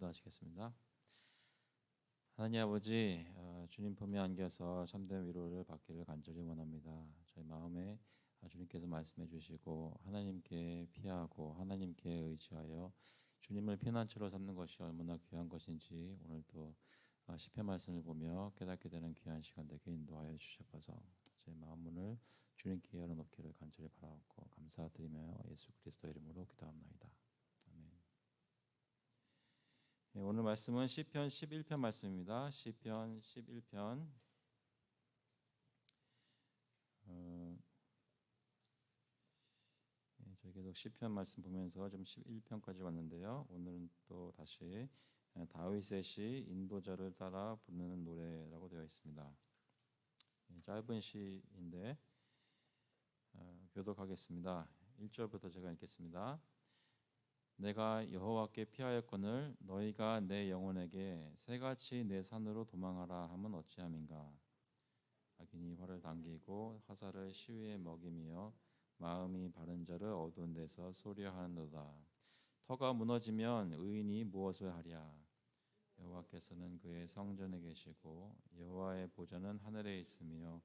기도하시겠습니다. 하나님 아버지, 주님 품에 안겨서 참된 위로를 받기를 간절히 원합니다. 저희 마음에 주님께서 말씀해 주시고 하나님께 피하고 하나님께 의지하여 주님을 피난처로 삼는 것이 얼마나 귀한 것인지 오늘 또 시편 말씀을 보며 깨닫게 되는 귀한 시간 되게 인도하여 주셔서 제 마음 문을 주님께 열어놓기를 간절히 바라옵고 감사드리며 예수 그리스도 이름으로 기도합나이다. 아멘. 오늘 말씀은 시편 11편 말씀입니다. 시편 11편 저희 계속 시편 말씀 보면서 좀 11편까지 왔는데요. 오늘은 또 다시 다윗의 시 인도자를 따라 부르는 노래라고 되어 있습니다. 짧은 시인데 교독하겠습니다. 1절부터 제가 읽겠습니다. 내가 여호와께 피하였거늘 너희가 내 영혼에게 새같이 내 산으로 도망하라 함은 어찌함인가. 악인이 활을 당기고 화살을 시위에 먹이며 마음이 바른 자를 어두운 데서 소리하는도다. 터가 무너지면 의인이 무엇을 하랴. 여호와께서는 그의 성전에 계시고 여호와의 보좌는 하늘에 있으며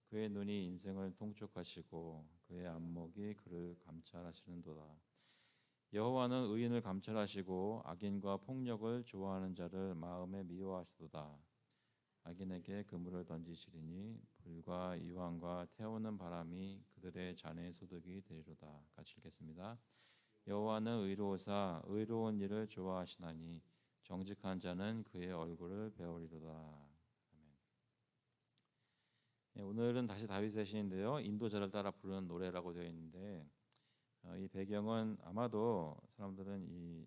그의 눈이 인생을 통촉하시고 그의 안목이 그를 감찰하시는도다. 여호와는 의인을 감찰하시고 악인과 폭력을 좋아하는 자를 마음에 미워하시도다. 악인에게 그물을 던지시리니 불과 이왕과 태우는 바람이 그들의 잔의 소득이 되리로다. 같이 읽겠습니다. 여호와는 의로우사 의로운 일을 좋아하시나니 정직한 자는 그의 얼굴을 배우리로다. 아멘. 오늘은 다시 다윗의 시인데요. 인도자를 따라 부르는 노래라고 되어 있는데 이 배경은 아마도 사람들은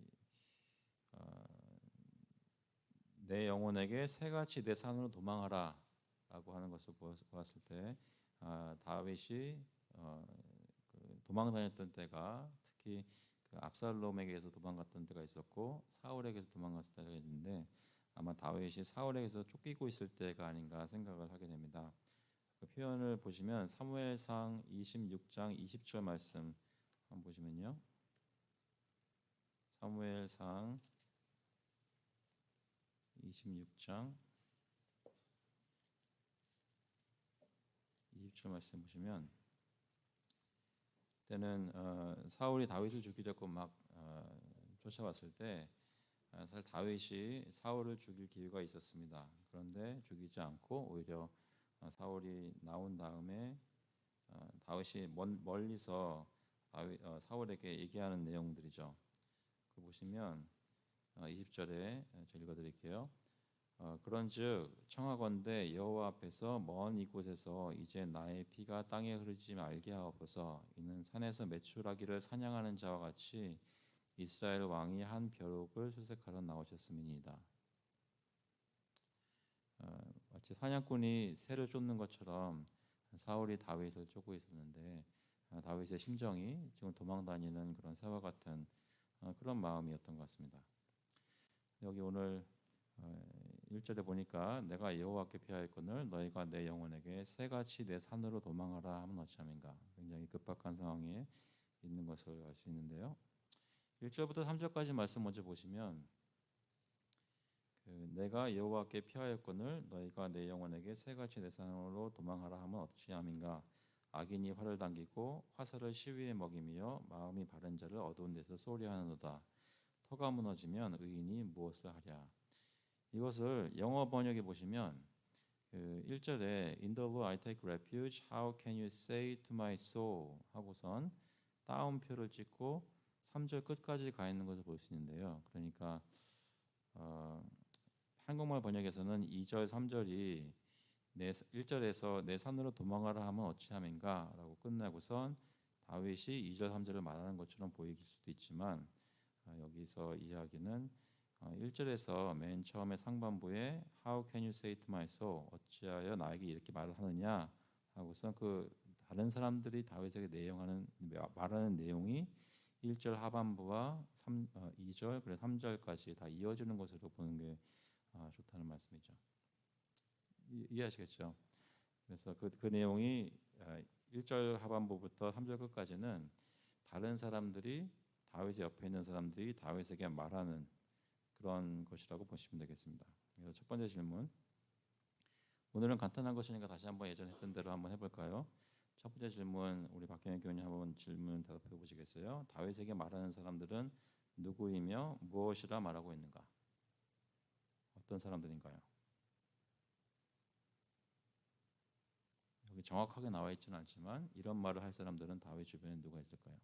내 영혼에게 새같이 내 산으로 도망하라라고 하는 것을 보았을 때 다윗이 도망 다녔던 때가 특히 그 압살롬에게서 도망갔던 때가 있었고 사울에게서 도망갔을 때가 있는데 아마 다윗이 사울에게서 쫓기고 있을 때가 아닌가 생각을 하게 됩니다. 그 표현을 보시면 사무엘상 26장 20절 말씀 한번 보시면요. 사무엘상 26장 20절 말씀 보시면 때는 사울이 다윗을 죽이려고 막 쫓아왔을 때 사실 다윗이 사울을 죽일 기회가 있었습니다. 그런데 죽이지 않고 오히려 사울이 나온 다음에 다윗이 멀리서 사울에게 얘기하는 내용들이죠. 그 보시면 20절에 제가 읽어드릴게요. 그런즉 청하건대 여호와 앞에서 먼 이곳에서 이제 나의 피가 땅에 흐르지 말게 하옵소서. 이는 산에서 메추라기를 사냥하는 자와 같이 이스라엘 왕이 한 벼룩을 수색하러 나오셨음이니이다. 마치 사냥꾼이 새를 쫓는 것처럼 사울이 다윗을 쫓고 있었는데 다윗의 심정이 지금 도망다니는 그런 새와 같은 그런 마음이었던 것 같습니다. 여기 오늘 1절에 보니까 내가 여호와께 피하였거늘 너희가 내 영혼에게 새같이 내 산으로 도망하라 하면 어찌함인가. 굉장히 급박한 상황에 있는 것을 알 수 있는데요. 1절부터 3절까지 말씀 먼저 보시면 내가 여호와께 피하였거늘 너희가 내 영혼에게 새같이 내 산으로 도망하라 하면 어찌함인가. 악인이 활을 당기고 화살을 시위에 먹이며 마음이 바른 자를 어두운 데서 소리하는도다. 터가 무너지면 의인이 무엇을 하랴. 이것을 영어 번역에 보시면 1절에 In the Lord I take refuge, how can you say to my soul 하고선 따옴표를 찍고 3절 끝까지 가 있는 것을 볼 수 있는데요. 그러니까 한국말 번역에서는 2절, 3절이 1절에서 내 산으로 도망가라 하면 어찌함인가 라고 끝나고선 다윗이 2절, 3절을 말하는 것처럼 보일 수도 있지만 여기서 이야기는 1절에서 맨 처음에 상반부에 How can you say to my soul? 어찌하여 나에게 이렇게 말을 하느냐 하고서 그 다른 사람들이 다윗에게 말하는 내용이 1절 하반부와 2절 그래서 3절까지 다 이어지는 것으로 보는 게 좋다는 말씀이죠. 이해하시겠죠? 그래서 그 내용이 1절 하반부부터 3절 끝까지는 다른 사람들이 다윗의 옆에 있는 사람들이 다윗에게 말하는 그런 것이라고 보시면 되겠습니다. 그래서 첫 번째 질문. 오늘은 간단한 것이니까 다시 한번 예전에 했던 대로 한번 해볼까요? 첫 번째 질문 우리 박경혜 교수님 한번 질문 대답해 보시겠어요? 다윗에게 말하는 사람들은 누구이며 무엇이라 말하고 있는가? 어떤 사람들인가요? 여기 정확하게 나와 있지는 않지만 이런 말을 할 사람들은 다윗 주변에 누가 있을까요?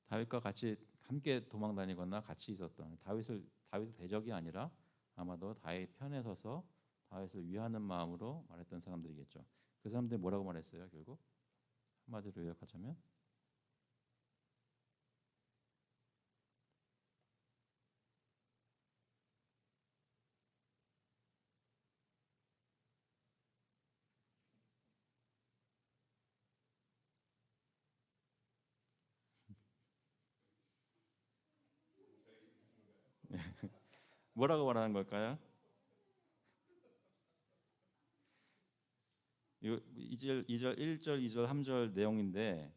다윗과 같이 함께 도망 다니거나 같이 있었던 다윗 대적이 아니라 아마도 다윗 편에 서서 다윗을 위하는 마음으로 말했던 사람들이겠죠. 그 사람들이 뭐라고 말했어요? 결국 한마디로 요약하자면 뭐라고 말하는 걸까요? 2절, 1절, 2절, 3절 내용인데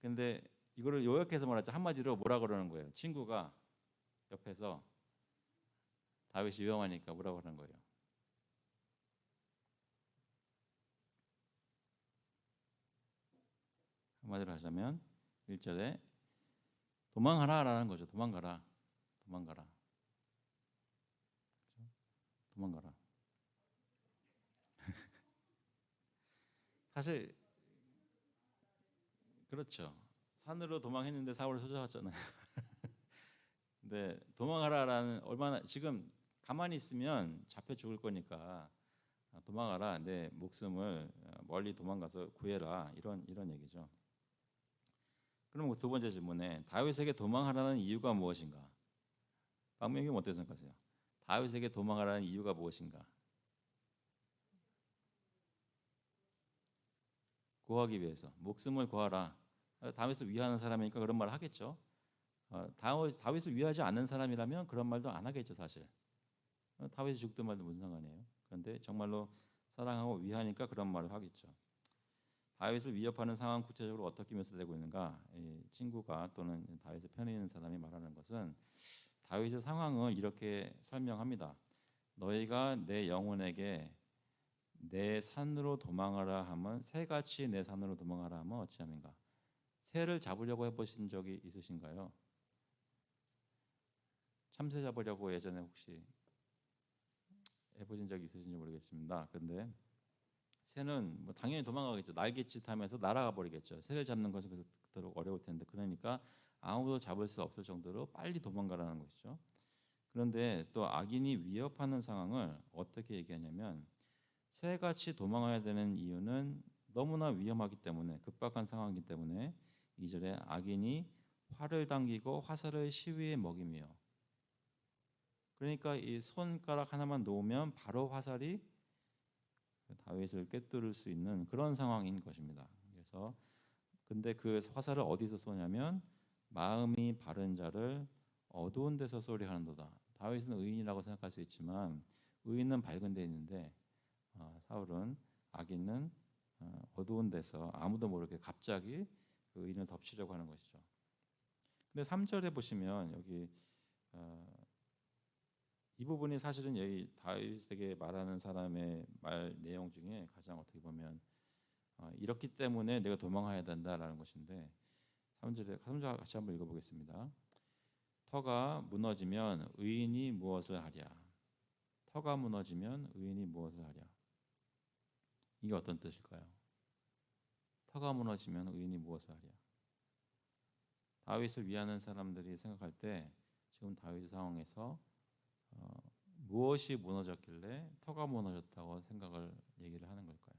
근데 이거를 요약해서 말하자 한마디로 뭐라 그러는 거예요? 친구가 옆에서 다윗이 위험하니까 뭐라고 하는 거예요? 한마디로 하자면 1절에 도망하라라는 거죠. 도망가라. 도망가라. 도망가라. 사실 그렇죠. 산으로 도망했는데 사울을 쫓아왔잖아요. 근데 도망하라라는 얼마나 지금 가만히 있으면 잡혀 죽을 거니까 도망하라. 내 목숨을 멀리 도망가서 구해라. 이런 얘기죠. 그럼 두 번째 질문에 다윗에게 도망하라는 이유가 무엇인가? 박명규 어떻게 생각하세요? 다윗에게 도망하라는 이유가 무엇인가? 구하기 위해서 목숨을 구하라. 다윗을 위하는 사람이니까 그런 말을 하겠죠. 다윗을 위하지 않는 사람이라면 그런 말도 안 하겠죠 사실. 다윗이 죽든 말도 무슨 상관이에요. 그런데 정말로 사랑하고 위하니까 그런 말을 하겠죠. 다윗을 위협하는 상황 구체적으로 어떻게 묘사되고 있는가? 이 친구가 또는 다윗의 편에 있는 사람이 말하는 것은 다윗의 상황을 이렇게 설명합니다. 너희가 내 영혼에게 내 산으로 도망하라 하면 새같이 내 산으로 도망하라 하면 어찌함인가? 새를 잡으려고 해보신 적이 있으신가요? 참새 잡으려고 예전에 혹시 해보신 적이 있으신지 모르겠습니다. 근데 새는 뭐 당연히 도망가겠죠. 날갯짓하면서 날아가 버리겠죠. 새를 잡는 것은 그토록 어려울 텐데 그러니까 아무도 잡을 수 없을 정도로 빨리 도망가라는 것이죠. 그런데 또 악인이 위협하는 상황을 어떻게 얘기하냐면 새같이 도망가야 되는 이유는 너무나 위험하기 때문에 급박한 상황이기 때문에 2절에 악인이 활을 당기고 화살을 시위에 먹이며 그러니까 이 손가락 하나만 놓으면 바로 화살이 다윗을 꿰뚫을 수 있는 그런 상황인 것입니다. 그래서 근데 그 화살을 어디서 쏘냐면 마음이 바른 자를 어두운 데서 쏘리 하는도다. 다윗은 의인이라고 생각할 수 있지만 의인은 밝은 데 있는데 사울은 악인은 어두운 데서 아무도 모르게 갑자기 그 의인을 덮치려고 하는 것이죠. 근데 3절에 보시면 여기 이 부분이 사실은 여기 다윗에게 말하는 사람의 말 내용 중에 가장 어떻게 보면 이렇기 때문에 내가 도망해야 된다라는 것인데 3절 같이 한번 읽어보겠습니다. 터가 무너지면 의인이 무엇을 하랴? 터가 무너지면 의인이 무엇을 하랴? 이게 어떤 뜻일까요? 터가 무너지면 의인이 무엇을 하랴? 다윗을 위하는 사람들이 생각할 때 지금 다윗 상황에서 무엇이 무너졌길래 터가 무너졌다고 생각을 얘기를 하는 걸까요?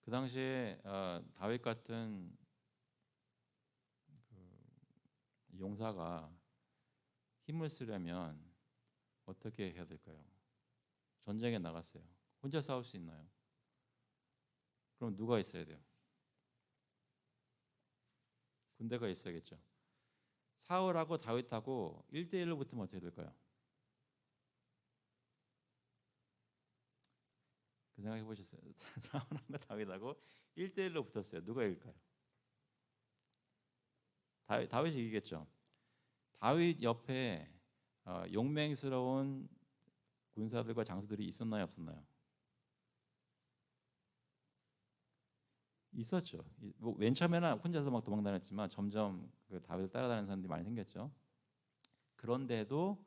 그 당시에 다윗 같은 그 용사가 힘을 쓰려면 어떻게 해야 될까요? 전쟁에 나갔어요. 혼자 싸울 수 있나요? 그럼 누가 있어야 돼요? 군대가 있어야겠죠. 사울하고 다윗하고 1대1로 붙으면 어떻게 될까요? 그 생각해 보셨어요? 사울하고 다윗하고 1대1로 붙었어요. 누가 이길까요? 다윗이 이기겠죠. 다윗 옆에 용맹스러운 군사들과 장수들이 있었나요, 없었나요? 있었죠. 뭐맨 처음에는 혼자서 막 도망다녔지만 점점 그 다윗을 따라다니는 사람들이 많이 생겼죠. 그런데도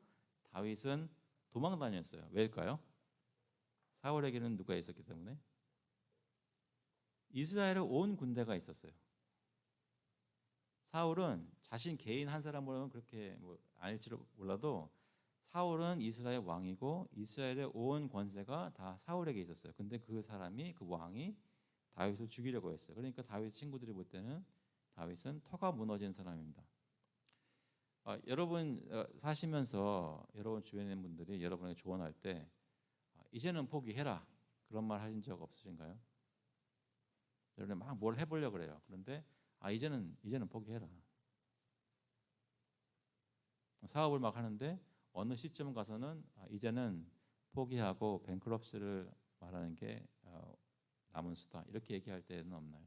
다윗은 도망다녔어요. 왜일까요? 사울에게는 누가 있었기 때문에 이스라엘의 온 군대가 있었어요. 사울은 자신 개인 한 사람으로는 그렇게 뭐 아닐지도 몰라도 사울은 이스라엘 왕이고 이스라엘의 온 권세가 다 사울에게 있었어요. 근데 그 사람이 그 왕이 다윗을 죽이려고 했어요. 그러니까 다윗 친구들이 볼 때는 다윗은 터가 무너진 사람입니다. 여러분 사시면서 여러분 주변에 있는 분들이 여러분에게 조언할 때 이제는 포기해라 그런 말 하신 적 없으신가요? 여러분 막 뭘 해보려고 그래요. 그런데 이제는 포기해라. 사업을 막 하는데 어느 시점 가서는 이제는 포기하고 뱅크럽스를 말하는 게 남은 수다 이렇게 얘기할 때는 없나요?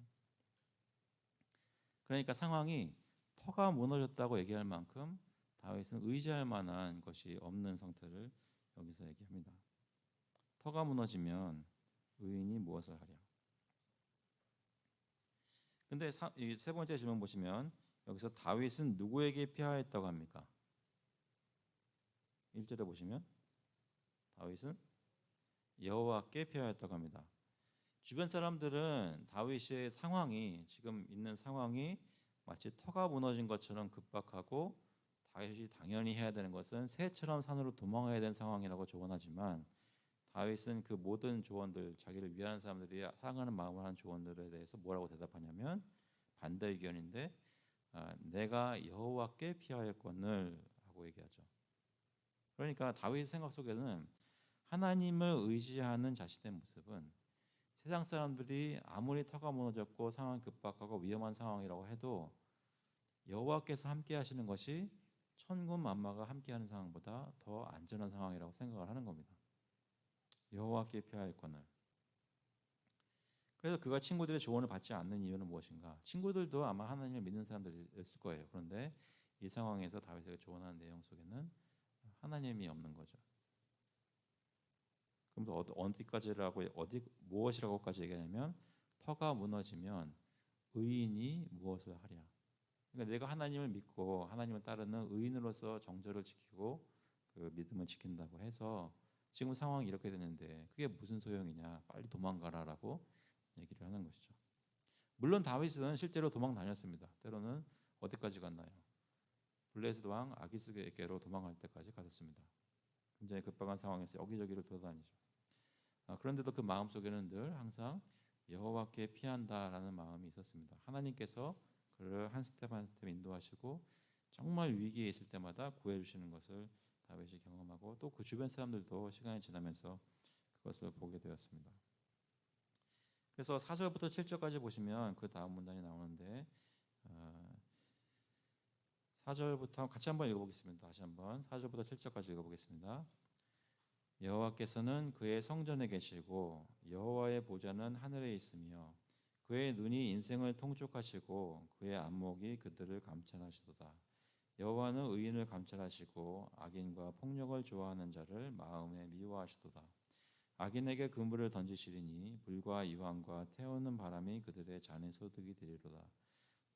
그러니까 상황이 터가 무너졌다고 얘기할 만큼 다윗은 의지할 만한 것이 없는 상태를 여기서 얘기합니다. 터가 무너지면 의인이 무엇을 하랴? 근데 이 세 번째 질문 보시면 여기서 다윗은 누구에게 피하였다고 합니까? 1절에 보시면 다윗은 여호와께 피하였다고 합니다. 주변 사람들은 다윗의 상황이 지금 있는 상황이 마치 터가 무너진 것처럼 급박하고 다윗이 당연히 해야 되는 것은 새처럼 산으로 도망가야 되는 상황이라고 조언하지만 다윗은 그 모든 조언들 자기를 위하는 사람들이 사랑하는 마음을 하는 조언들에 대해서 뭐라고 대답하냐면 반대 의견인데 내가 여호와께 피하였거늘 하고 얘기하죠. 그러니까 다윗 생각 속에는 하나님을 의지하는 자신의 모습은 세상 사람들이 아무리 터가 무너졌고 상황이 급박하고 위험한 상황이라고 해도 여호와께서 함께 하시는 것이 천군 만마가 함께하는 상황보다 더 안전한 상황이라고 생각을 하는 겁니다. 여호와께 피하였거늘. 그래서 그가 친구들의 조언을 받지 않는 이유는 무엇인가? 친구들도 아마 하나님을 믿는 사람들이었을 거예요. 그런데 이 상황에서 다윗에게 조언하는 내용 속에는 하나님이 없는 거죠. 그럼 어디까지라고 무엇이라고까지 얘기하냐면 터가 무너지면 의인이 무엇을 하랴. 그러니까 내가 하나님을 믿고 하나님을 따르는 의인으로서 정절을 지키고 그 믿음을 지킨다고 해서 지금 상황이 이렇게 되는데 그게 무슨 소용이냐? 빨리 도망가라라고 얘기를 하는 것이죠. 물론 다윗은 실제로 도망 다녔습니다. 때로는 어디까지 갔나요? 블레셋 왕 아기스에게로 도망갈 때까지 갔었습니다. 굉장히 급박한 상황에서 여기저기를 돌아다니죠. 그런데도 그 마음 속에는 늘 항상 여호와께 피한다라는 마음이 있었습니다. 하나님께서 그를 한 스텝 한 스텝 인도하시고 정말 위기에 있을 때마다 구해주시는 것을 다윗이 경험하고 또 그 주변 사람들도 시간이 지나면서 그것을 보게 되었습니다. 그래서 4절부터 7절까지 보시면 그 다음 문단이 나오는데 4절부터 같이 한번 읽어보겠습니다. 다시 한번 4절부터 7절까지 읽어보겠습니다. 여호와께서는 그의 성전에 계시고 여호와의 보좌는 하늘에 있으며 그의 눈이 인생을 통촉하시고 그의 안목이 그들을 감찰하시도다. 여호와는 의인을 감찰하시고 악인과 폭력을 좋아하는 자를 마음에 미워하시도다. 악인에게 그물을 던지시리니 불과 이왕과 태우는 바람이 그들의 잔의 소득이 되리로다.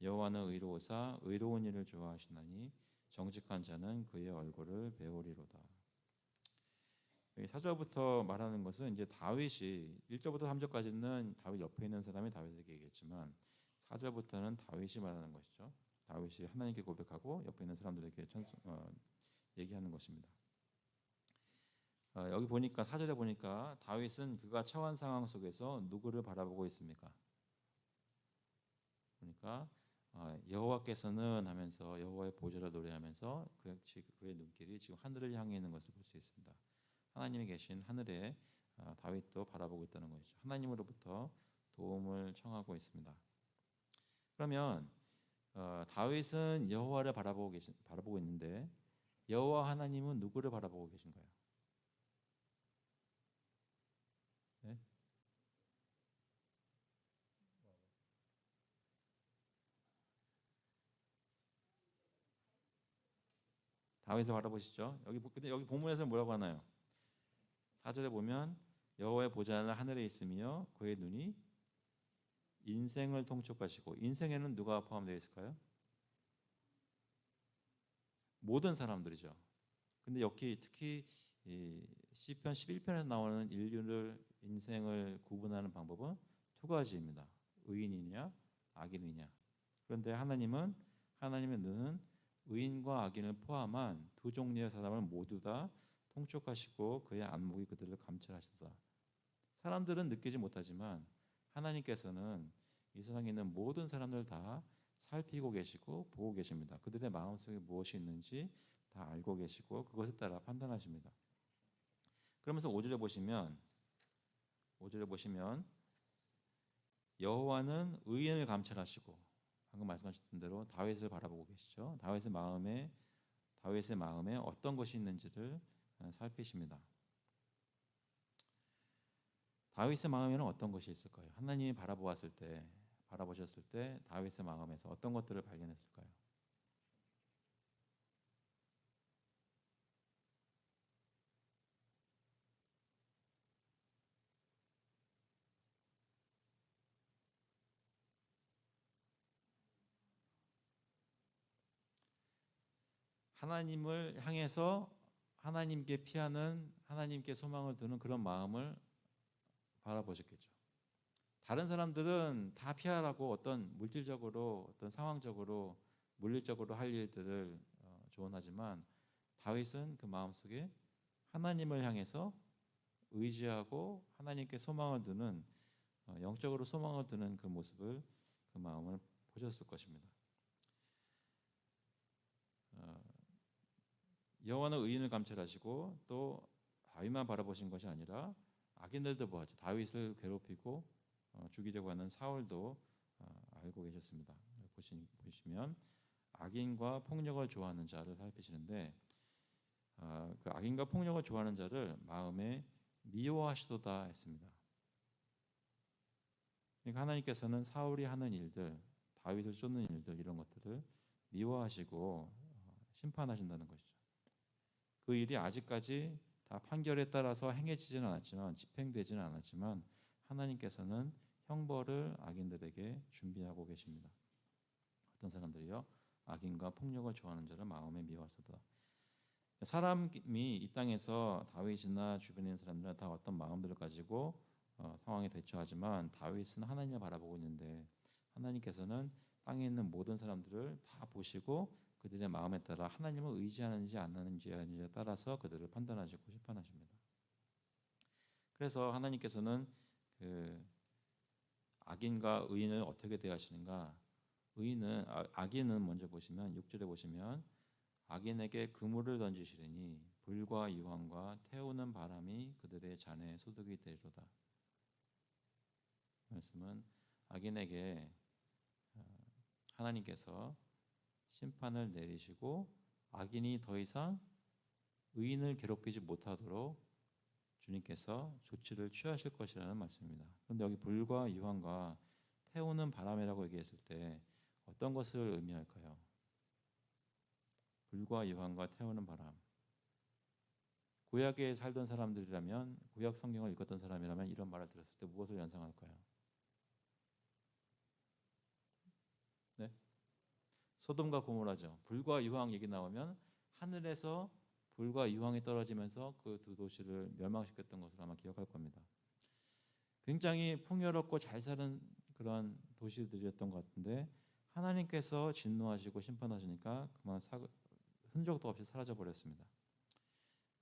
여호와는 의로우사 의로운 일을 좋아하시나니 정직한 자는 그의 얼굴을 배우리로다. 4절부터 말하는 것은 이제 다윗이 1절부터 3절까지는 다윗 옆에 있는 사람이 다윗에게 얘기했지만 4절부터는 다윗이 말하는 것이죠. 다윗이 하나님께 고백하고 옆에 있는 사람들에게 얘기하는 것입니다. 여기 보니까 4절에 보니까 다윗은 그가 처한 상황 속에서 누구를 바라보고 있습니까? 그러니까 여호와께서는 하면서 여호와의 보좌를 노래하면서 그의 눈길이 지금 하늘을 향해 있는 것을 볼 수 있습니다. 하나님이 계신 하늘에 다윗도 바라보고 있다는 것이죠. 하나님으로부터 도움을 청하고 있습니다. 그러면 다윗은 여호와를 바라보고 있는데 여호와 하나님은 누구를 바라보고 계신가요? 네? 다윗을 바라보시죠. 근데 여기 본문에서 뭐라고 하나요? 4절에 보면 여호와의 보좌는 하늘에 있으며 그의 눈이 인생을 통촉하시고, 인생에는 누가 포함되어 있을까요? 모든 사람들이죠. 근데 여기 특히 이 시편 11편에서 나오는 인류를 인생을 구분하는 방법은 두 가지입니다. 의인이냐 악인이냐. 그런데 하나님의 눈은 의인과 악인을 포함한 두 종류의 사람을 모두 다 통촉하시고 그의 안목이 그들을 감찰하시도다. 사람들은 느끼지 못하지만 하나님께서는 이 세상에 있는 모든 사람들 다 살피고 계시고 보고 계십니다. 그들의 마음속에 무엇이 있는지 다 알고 계시고 그것에 따라 판단하십니다. 그러면서 5절에 보시면 여호와는 의인을 감찰하시고, 방금 말씀하셨던 대로 다윗을 바라보고 계시죠. 다윗의 마음에 어떤 것이 있는지를 살피십니다. 다윗의 마음에는 어떤 것이 있을까요? 하나님이 바라보셨을 때 다윗의 마음에서 어떤 것들을 발견했을까요? 하나님을 향해서 하나님께 피하는, 하나님께 소망을 두는 그런 마음을 바라보셨겠죠. 다른 사람들은 다 피하라고 어떤 물질적으로, 어떤 상황적으로, 물리적으로 할 일들을 조언하지만 다윗은 그 마음속에 하나님을 향해서 의지하고 하나님께 소망을 두는, 영적으로 소망을 두는 그 모습을, 그 마음을 보셨을 것입니다. 여호와는 의인을 감찰하시고 또 다윗만 바라보신 것이 아니라 악인들도 보았죠. 다윗을 괴롭히고 죽이려고 하는 사울도 알고 계셨습니다. 보시면 악인과 폭력을 좋아하는 자를 살피시는데, 그 악인과 폭력을 좋아하는 자를 마음에 미워하시도다 했습니다. 그러니까 하나님께서는 사울이 하는 일들, 다윗을 쫓는 일들, 이런 것들을 미워하시고 심판하신다는 것이죠. 그 일이 아직까지 다 판결에 따라서 행해지지는 않았지만, 집행되지는 않았지만 하나님께서는 형벌을 악인들에게 준비하고 계십니다. 어떤 사람들이요? 악인과 폭력을 좋아하는 자를 마음에 미워하시도다. 사람이 이 땅에서 다윗이나 주변에 있는 사람들은 다 어떤 마음들을 가지고 상황에 대처하지만 다윗은 하나님을 바라보고 있는데 하나님께서는 땅에 있는 모든 사람들을 다 보시고 그들의 마음에 따라 하나님을 의지하는지 안 하는지에 따라서 그들을 판단하시고 심판하십니다. 그래서 하나님께서는 그 악인과 의인을 어떻게 대하시는가? 악인은 먼저 보시면 6절에 보시면 악인에게 그물을 던지시리니 불과 유황과 태우는 바람이 그들의 잔에 소득이 되리로다. 말씀은 악인에게 하나님께서 심판을 내리시고 악인이 더 이상 의인을 괴롭히지 못하도록 주님께서 조치를 취하실 것이라는 말씀입니다. 그런데 여기 불과 유황과 태우는 바람이라고 얘기했을 때 어떤 것을 의미할까요? 불과 유황과 태우는 바람. 구약에 살던 사람들이라면, 구약 성경을 읽었던 사람이라면 이런 말을 들었을 때 무엇을 연상할까요? 네? 소돔과 고모라죠. 불과 유황 얘기 나오면 하늘에서 불과 유황이 떨어지면서 그 두 도시를 멸망시켰던 것을 아마 기억할 겁니다. 굉장히 풍요롭고 잘 사는 그런 도시들이었던 것 같은데 하나님께서 진노하시고 심판하시니까 그만 흔적도 없이 사라져 버렸습니다.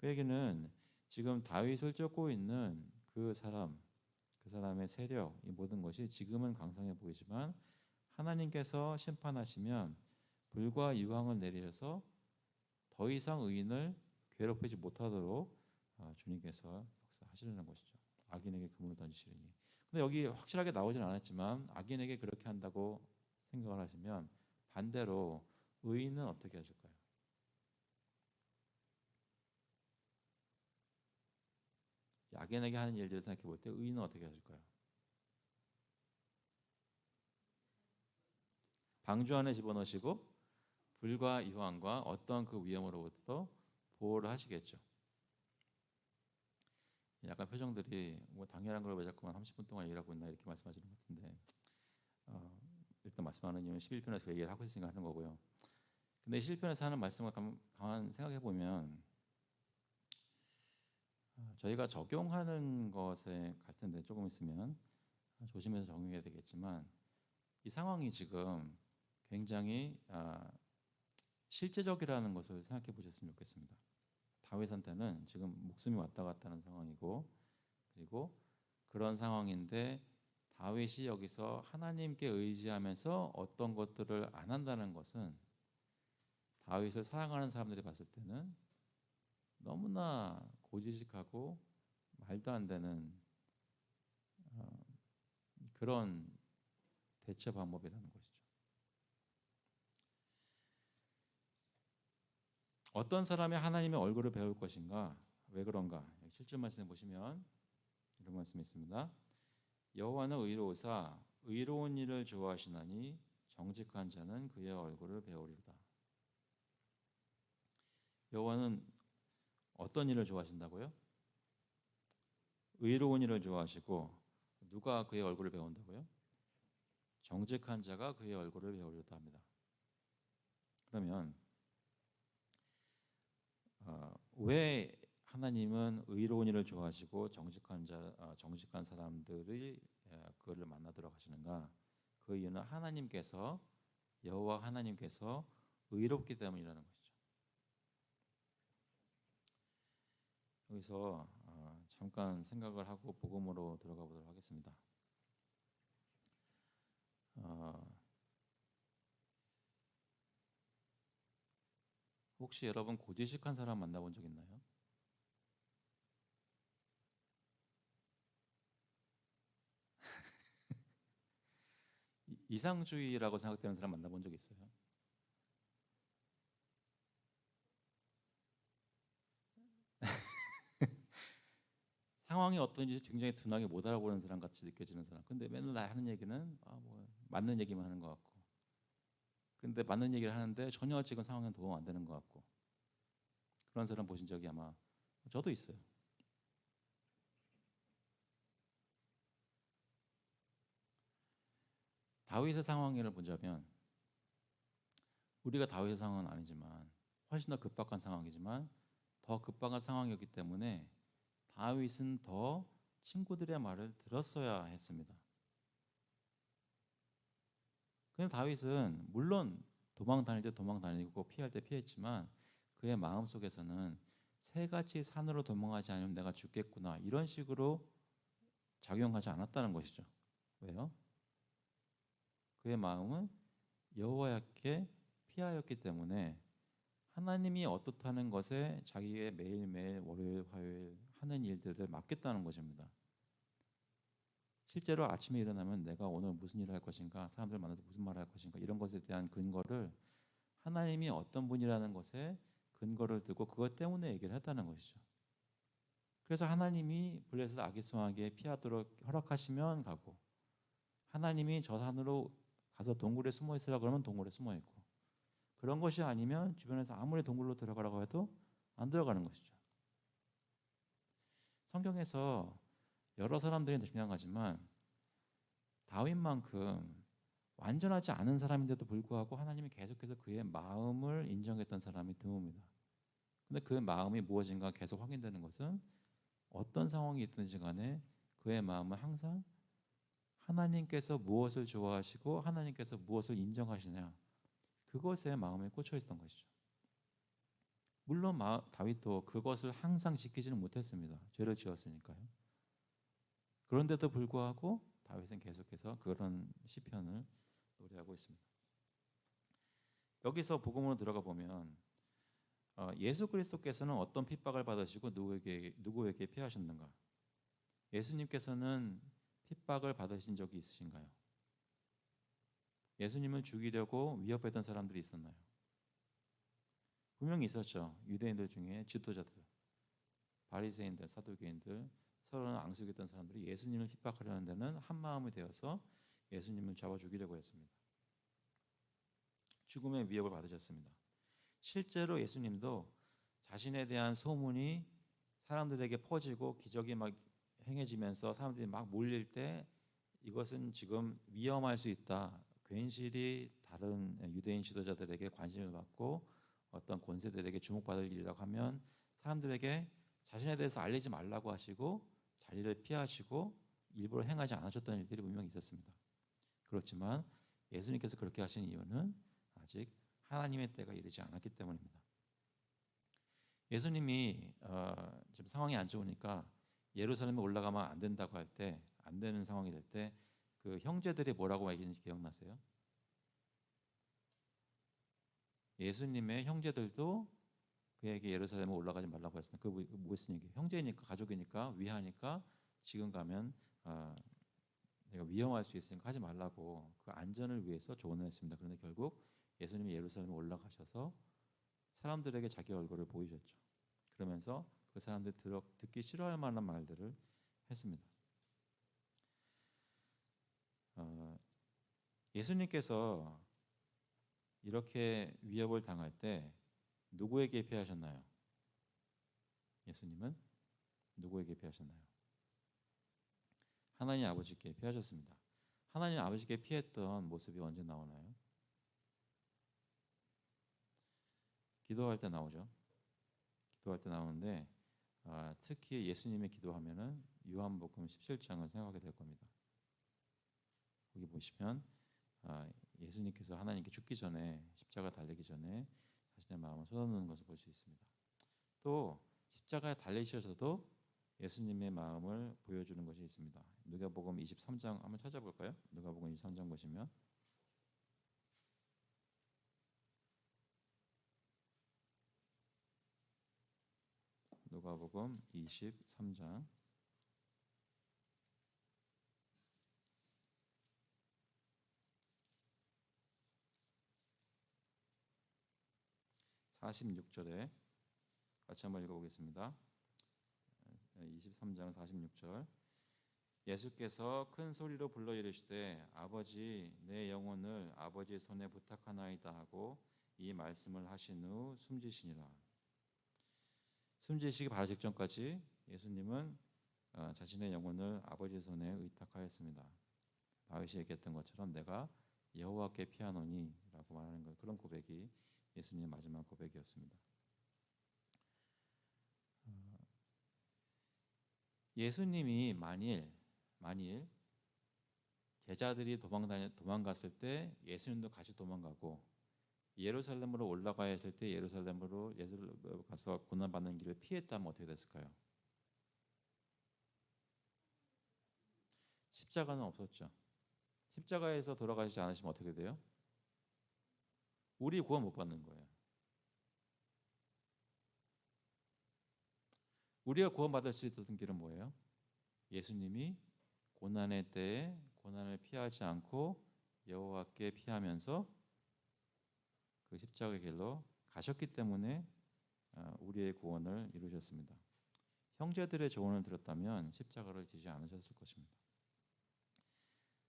그 얘기는 지금 다윗을 쫓고 있는 그 사람의 세력, 이 모든 것이 지금은 강성해 보이지만 하나님께서 심판하시면 불과 유황을 내리셔서 더 이상 의인을 괴롭히지 못하도록 주님께서 역사하시려는 것이죠. 악인에게 그물을 던지시리니. 근데 여기 확실하게 나오진 않았지만 악인에게 그렇게 한다고 생각을 하시면 반대로 의인은 어떻게 하실까요? 악인에게 하는 일들을 생각해 볼 때 의인은 어떻게 하실까요? 방주 안에 집어넣으시고 불과 이황과 어떤 그 위험으로부터 보호를 하시겠죠. 약간 표정들이 뭐 당연한 걸 왜 자꾸만 30분 동안 얘기를 하고 있나 이렇게 말씀하시는 것 같은데 어, 일단 말씀하는 이유는 11편에서 그 얘기를 하고 있으니까 하는 거고요. 근데 11편에서 하는 말씀을 가만 생각해 보면 저희가 적용하는 것에 갈 텐데 조금 있으면 조심해서 적용해야 되겠지만 이 상황이 지금 굉장히 실제적이라는 것을 생각해 보셨으면 좋겠습니다. 다윗한테는 지금 목숨이 왔다 갔다 하는 상황이고 그리고 그런 상황인데 다윗이 여기서 하나님께 의지하면서 어떤 것들을 안 한다는 것은 다윗을 사랑하는 사람들이 봤을 때는 너무나 고지식하고 말도 안 되는 그런 대처 방법이라는 것이죠. 어떤 사람이 하나님의 얼굴을 배울 것인가? 왜 그런가? 7절 말씀에 보시면 이런 말씀이 있습니다. 여호와는 의로우사 의로운 일을 좋아하시나니 정직한 자는 그의 얼굴을 배우리로다. 여호와는 어떤 일을 좋아하신다고요? 의로운 일을 좋아하시고 누가 그의 얼굴을 배운다고요? 정직한 자가 그의 얼굴을 배우리로다 합니다. 그러면 왜 하나님은 의로운 일을 좋아하시고 정직한 사람들이 그를 만나도록 하시는가? 그 이유는 여호와 하나님께서 의롭기 때문이라는 것이죠. 여기서 잠깐 생각을 하고 복음으로 들어가 보도록 하겠습니다. 혹시 여러분 고지식한 사람 만나본 적 있나요? 이상주의라고 생각되는 사람 만나본 적 있어요? 상황이 어떤지 굉장히 둔하게 못 알아보는 사람 같이 느껴지는 사람. 근데 맨날 하는 얘기는 뭐 맞는 얘기만 하는 것 같고. 근데 맞는 얘기를 하는데 전혀 지금 상황은 도움 안 되는 것 같고. 그런 사람 보신 적이 아마 저도 있어요. 다윗의 상황을 보자면 우리가 다윗의 상황은 아니지만 훨씬 더 급박한 상황이지만 더 급박한 상황이었기 때문에 다윗은 더 친구들의 말을 들었어야 했습니다. 근데 다윗은 물론 도망 다닐 때 도망 다니고 피할 때 피했지만 그의 마음 속에서는 새같이 산으로 도망하지 않으면 내가 죽겠구나 이런 식으로 작용하지 않았다는 것이죠. 왜요? 그의 마음은 여호와께 피하였기 때문에 하나님이 어떻다는 것에 자기의 매일매일 월요일 화요일 하는 일들을 맡겼다는 것입니다. 실제로 아침에 일어나면 내가 오늘 무슨 일을 할 것인가, 사람들 만나서 무슨 말을 할 것인가 이런 것에 대한 근거를 하나님이 어떤 분이라는 것에 근거를 두고 그것 때문에 얘기를 했다는 것이죠. 그래서 하나님이 블레셋 아기송하게 피하도록 허락하시면 가고 하나님이 저 산으로 가서 동굴에 숨어 있으라 그러면 동굴에 숨어 있고 그런 것이 아니면 주변에서 아무리 동굴로 들어가라고 해도 안 들어가는 것이죠. 성경에서 여러 사람들이 등장하지만 다윗만큼 완전하지 않은 사람인데도 불구하고 하나님이 계속해서 그의 마음을 인정했던 사람이 드뭅니다. 근데 그 마음이 무엇인가 계속 확인되는 것은 어떤 상황이 있든지 간에 그의 마음은 항상 하나님께서 무엇을 좋아하시고 하나님께서 무엇을 인정하시냐 그것에 마음에 꽂혀 있었던 것이죠. 물론 다윗도 그것을 항상 지키지는 못했습니다. 죄를 지었으니까요. 그런데도 불구하고 다윗은 계속해서 그런 시편을 노래하고 있습니다. 여기서 복음으로 들어가 보면 예수 그리스도께서는 어떤 핍박을 받으시고 누구에게 피하셨는가? 예수님께서는 핍박을 받으신 적이 있으신가요? 예수님을 죽이려고 위협했던 사람들이 있었나요? 분명히 있었죠. 유대인들 중에 지도자들, 바리새인들, 사두개인들, 서로는 앙숙했던 사람들이 예수님을 핍박하려는 데는 한 마음이 되어서 예수님을 잡아 죽이려고 했습니다. 죽음의 위협을 받으셨습니다. 실제로 예수님도 자신에 대한 소문이 사람들에게 퍼지고 기적이 막 행해지면서 사람들이 막 몰릴 때 이것은 지금 위험할 수 있다. 괜시리 다른 유대인 지도자들에게 관심을 받고 어떤 권세들에게 주목받을 일이라고 하면 사람들에게 자신에 대해서 알리지 말라고 하시고 자리를 피하시고 일부러 행하지 않으셨던 일들이 분명히 있었습니다. 그렇지만 예수님께서 그렇게 하신 이유는 아직 하나님의 때가 이르지 않았기 때문입니다. 예수님이 지금 상황이 안 좋으니까 예루살렘에 올라가면 안 된다고 할 때, 안 되는 상황이 될 때 그 형제들이 뭐라고 얘기했는지 기억나세요? 예수님의 형제들도 그에게 예루살렘에 올라가지 말라고 했습니다. 그 무슨 얘기? 형제니까, 가족이니까, 위하니까 지금 가면 내가 위험할 수 있으니까 하지 말라고 그 안전을 위해서 조언을 했습니다. 그런데 결국 예수님이 예루살렘에 올라가셔서 사람들에게 자기 얼굴을 보이셨죠. 그러면서 그 사람들이 듣기 싫어할 만한 말들을 했습니다. 예수님께서 이렇게 위협을 당할 때 누구에게 피하셨나요? 예수님은 누구에게 피하셨나요? 하나님 아버지께 피하셨습니다. 하나님 아버지께 피했던 모습이 언제 나오나요? 기도할 때 나오죠. 기도할 때 나오는데 특히 예수님이 기도하면은 요한복음 17장을 생각하게 될 겁니다. 거기 보시면 예수님께서 하나님께 죽기 전에 십자가 달리기 전에 자신의 마음을 쏟아놓는 것을 볼 수 있습니다. 또 십자가에 달리셔서도 예수님의 마음을 보여주는 것이 있습니다. 누가복음 23장 한번 찾아볼까요? 누가복음 23장 보시면 누가복음 23장 46절에 같이 한번 읽어보겠습니다. 23장 46절 예수께서 큰 소리로 불러 이르시되 아버지 내 영혼을 아버지의 손에 부탁하나이다 하고 이 말씀을 하신 후 숨지시니라. 숨지시기 바로 직전까지 예수님은 자신의 영혼을 아버지의 손에 의탁하였습니다. 다윗이 얘기했던 것처럼 내가 여호와께 피하노니 라고 말하는 것, 그런 고백이 예수님의 마지막 고백이었습니다. 예수님이 만일 제자들이 도망갔을 때 예수님도 같이 도망가고 예루살렘으로 올라가야 했을 때 예루살렘으로 가서 고난받는 길을 피했다면 어떻게 됐을까요? 십자가는 없었죠. 십자가에서 돌아가시지 않으시면 어떻게 돼요? 우리 구원 못 받는 거예요. 우리가 구원받을 수 있었던 길은 뭐예요? 예수님이 고난의 때에 고난을 피하지 않고 여호와께 피하면서 그 십자가의 길로 가셨기 때문에 우리의 구원을 이루셨습니다. 형제들의 조언을 들었다면 십자가를 지지 않으셨을 것입니다.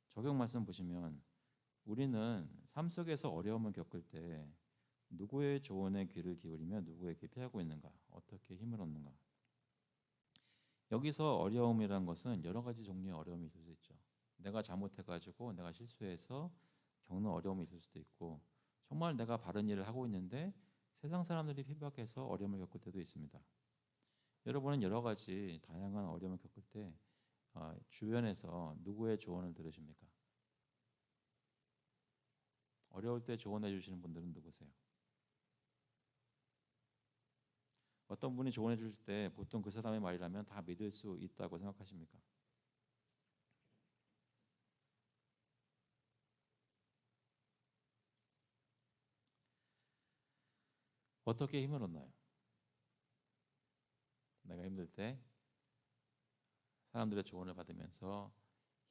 적용 말씀 보시면 우리는 삶 속에서 어려움을 겪을 때 누구의 조언에 귀를 기울이며 누구에게 피하고 있는가? 어떻게 힘을 얻는가? 여기서 어려움이라는 것은 여러 가지 종류의 어려움이 있을 수 있죠. 내가 잘못해가지고 내가 실수해서 겪는 어려움이 있을 수도 있고 정말 내가 바른 일을 하고 있는데 세상 사람들이 핍박해서 어려움을 겪을 때도 있습니다. 여러분은 여러 가지 다양한 어려움을 겪을 때 주변에서 누구의 조언을 들으십니까? 어려울 때 조언해 주시는 분들은 누구세요? 어떤 분이 조언해 주실 때 보통 그 사람의 말이라면 다 믿을 수 있다고 생각하십니까? 어떻게 힘을 얻나요? 내가 힘들 때 사람들의 조언을 받으면서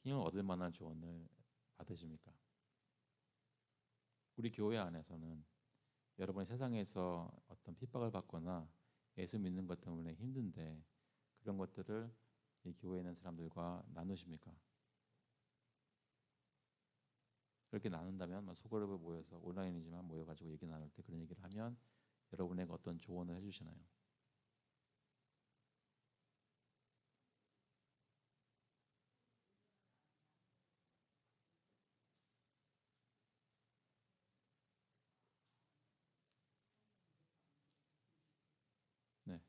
힘을 얻을 만한 조언을 받으십니까? 우리 교회 안에서는 여러분이 세상에서 어떤 핍박을 받거나 예수 믿는 것 때문에 힘든데 그런 것들을 이 교회에 있는 사람들과 나누십니까? 그렇게 나눈다면 소그룹에 모여서 온라인이지만 모여가지고 얘기 나눌 때 그런 얘기를 하면 여러분에게 어떤 조언을 해주시나요? 네.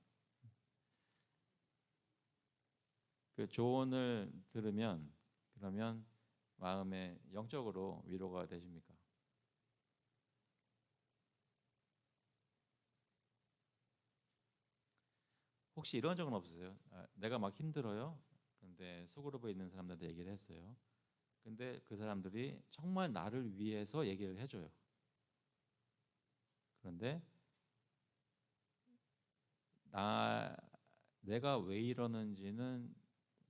그 조언을 들으면 그러면 마음에 영적으로 위로가 되십니까? 혹시 이런 적은 없으세요? 내가 막 힘들어요. 그런데 소그룹에 있는 사람들한테 얘기를 했어요. 근데 그 사람들이 정말 나를 위해서 얘기를 해줘요. 그런데 나 내가 왜 이러는지는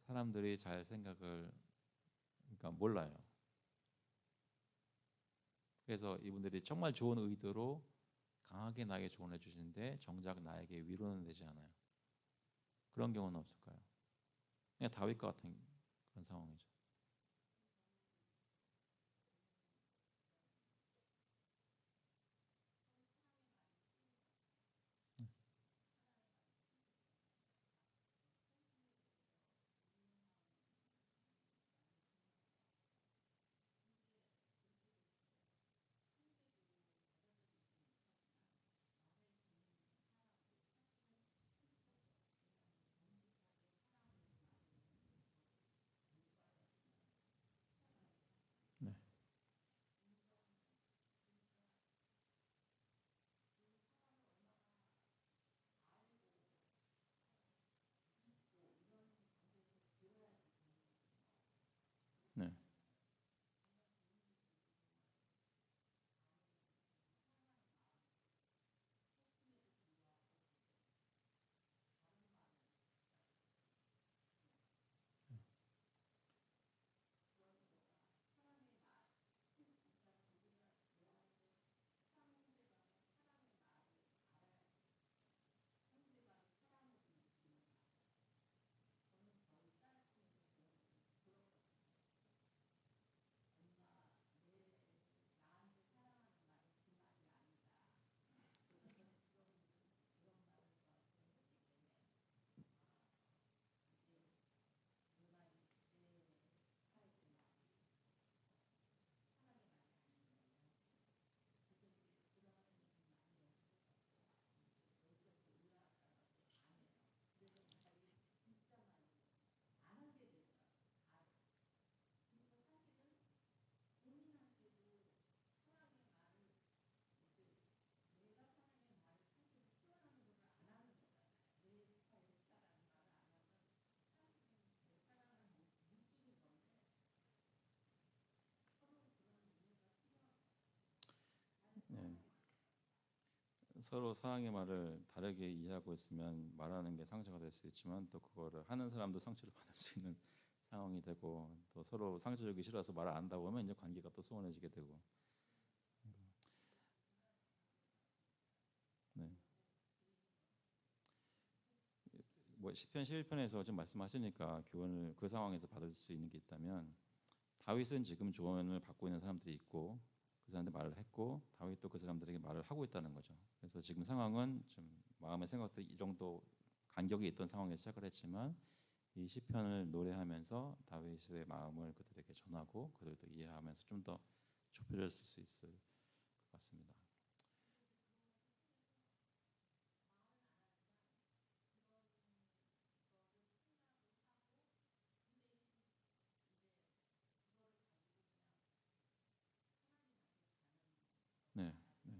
사람들이 잘 생각을 그러니까 몰라요. 그래서 이분들이 정말 좋은 의도로 강하게 나에게 조언해 주시는데 정작 나에게 위로는 되지 않아요. 그런 경우는 없을까요? 그냥 다윗과 같은 그런 상황이죠. 네, 네, 네. 서로 상황의 말을 다르게 이해하고 있으면 말하는 게 상처가 될 수 있지만 또 그거를 하는 사람도 상처를 받을 수 있는 상황이 되고 또 서로 상처 주기 싫어서 말을 안 한다고 하면 이제 관계가 또 소원해지게 되고 네. 뭐 시편 11편에서 좀 말씀하시니까 교훈을 그 상황에서 받을 수 있는 게 있다면 다윗은 지금 조언을 받고 있는 사람들이 있고 그 사람들 말을 했고 다윗도 그 사람들에게 말을 하고 있다는 거죠. 그래서 지금 상황은 좀 마음의 생각들이 이 정도 간격이 있던 상황에서 시작을 했지만 이 시편을 노래하면서 다윗의 마음을 그들에게 전하고 그들도 이해하면서 좀 더 좁혀졌을 수 있을 것 같습니다. 네, 네.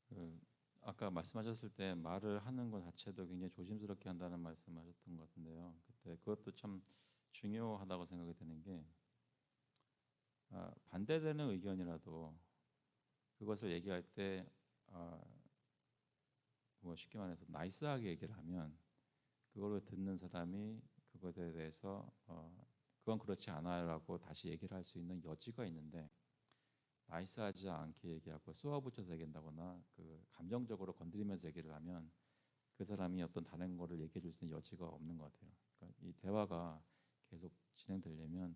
그 아까 말씀하셨을 때 말을 하는 것 자체도 굉장히 조심스럽게 한다는 말씀하셨던 것 같은데요. 그때 그것도 참 중요하다고 생각이 드는 게 반대되는 의견이라도 그것을 얘기할 때 뭐 쉽게 말해서 나이스하게 얘기를 하면 그거를 듣는 사람이 그것에 대해서 그건 그렇지 않아요라고 다시 얘기를 할 수 있는 여지가 있는데 나이스하지 않게 얘기하고 쏘아붙여서 얘기한다거나 그 감정적으로 건드리면서 얘기를 하면 그 사람이 어떤 다른 거를 얘기해 줄 수 있는 여지가 없는 것 같아요. 그러니까 이 대화가 계속 진행되려면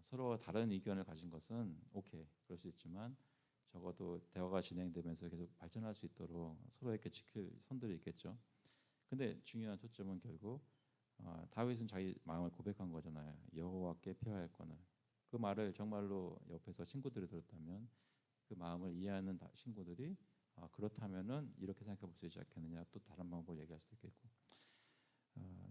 서로 다른 의견을 가진 것은 오케이 그럴 수 있지만 적어도 대화가 진행되면서 계속 발전할 수 있도록 서로에게 지킬 선들이 있겠죠. 근데 중요한 초점은 결국 다윗은 자기 마음을 고백한 거잖아요. 여호와께 피하였거늘. 그 말을 정말로 옆에서 친구들이 들었다면 그 마음을 이해하는 친구들이 그렇다면은 이렇게 생각해 볼 수 있지 않겠느냐 또 다른 방법을 얘기할 수도 있겠고 어,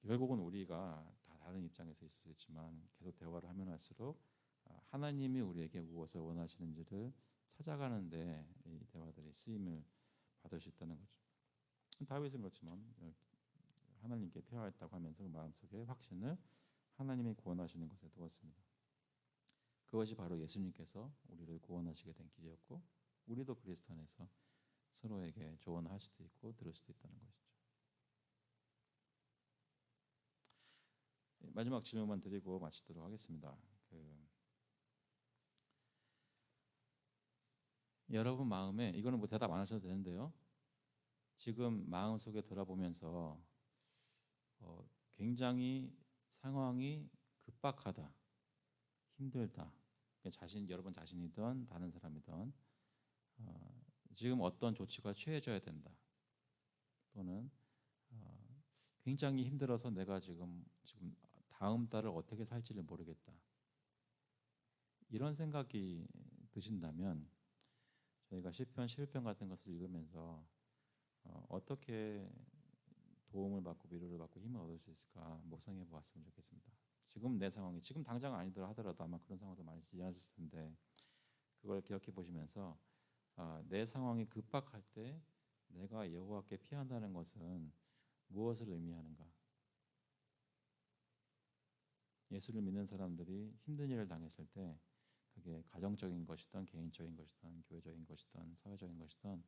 결국은 우리가 다 다른 입장에서 있을 수 있지만 계속 대화를 하면 할수록 하나님이 우리에게 무엇을 원하시는지를 찾아가는데 이 대화들이 쓰임을 받을 수 있다는 거죠. 다윗은 그렇지만 하나님께 피하였다고 하면서 그 마음속에 확신을 하나님이 구원하시는 것에 두었습니다. 그것이 바로 예수님께서 우리를 구원하시게 된 길이었고 우리도 그리스도 안에서 서로에게 조언할 수도 있고 들을 수도 있다는 것이죠. 마지막 질문만 드리고 마치도록 하겠습니다. 여러분 마음에 이거는 뭐 대답 안 하셔도 되는데요. 지금 마음속에 돌아보면서 굉장히 상황이 급박하다, 힘들다. 여러분 자신이든 다른 사람이든 지금 어떤 조치가 취해져야 된다. 또는 굉장히 힘들어서 내가 지금 다음 달을 어떻게 살지를 모르겠다. 이런 생각이 드신다면 저희가 시편 11편 같은 것을 읽으면서 어떻게 도움을 받고 위로를 받고 힘을 얻을 수 있을까 묵상해 보았으면 좋겠습니다. 지금 내 상황이 지금 당장 아니더라 하더라도 아마 그런 상황도 많이 지나셨을 텐데 그걸 기억해 보시면서 내 상황이 급박할 때 내가 여호와께 피한다는 것은 무엇을 의미하는가? 예수를 믿는 사람들이 힘든 일을 당했을 때 그게 가정적인 것이든 개인적인 것이든 교회적인 것이든 사회적인 것이든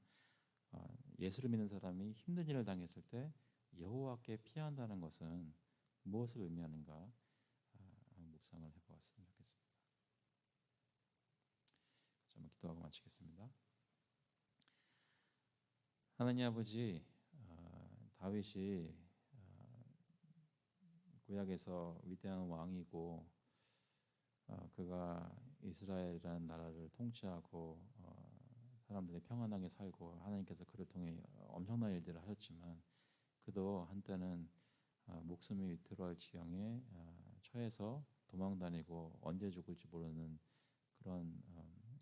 예수를 믿는 사람이 힘든 일을 당했을 때 여호와께 피한다는 것은 무엇을 의미하는가 묵상을 해보았으면 좋겠습니다. 한번 기도하고 마치겠습니다. 하나님 아버지, 다윗이 구약에서 위대한 왕이고 그가 이스라엘이라는 나라를 통치하고 사람들이 평안하게 살고 하나님께서 그를 통해 엄청난 일들을 하셨지만 그도 한때는 목숨이 위태로울 지경에 처해서 도망다니고 언제 죽을지 모르는 그런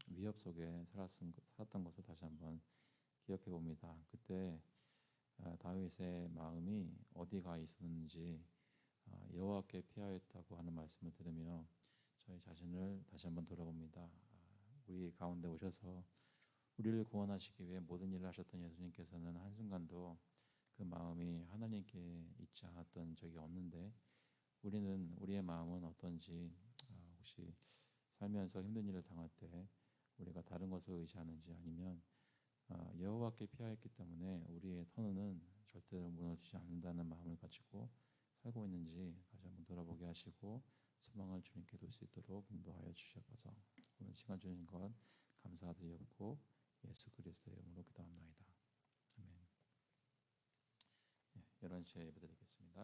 위협 속에 살았던 것을 다시 한번 기억해 봅니다. 그때 다윗의 마음이 어디가 있었는지 여호와께 피하였다고 하는 말씀을 들으며 저희 자신을 다시 한번 돌아봅니다. 우리 가운데 오셔서 우리를 구원하시기 위해 모든 일을 하셨던 예수님께서는 한순간도 그 마음이 하나님께 있지 않았던 적이 없는데 우리의 마음은 어떤지 혹시 살면서 힘든 일을 당할 때 우리가 다른 것을 의지하는지 아니면 여호와께 피하였기 때문에 우리의 터는 절대로 무너지지 않는다는 마음을 가지고 살고 있는지 다시 한번 돌아보게 하시고 소망을 주님께 둘 수 있도록 인도하여 주시옵소서. 오늘 시간 주신 것 감사드리옵고 예수 그리스도의 이름으로 기도합나이다. 아멘. 11시에 예배드리겠습니다.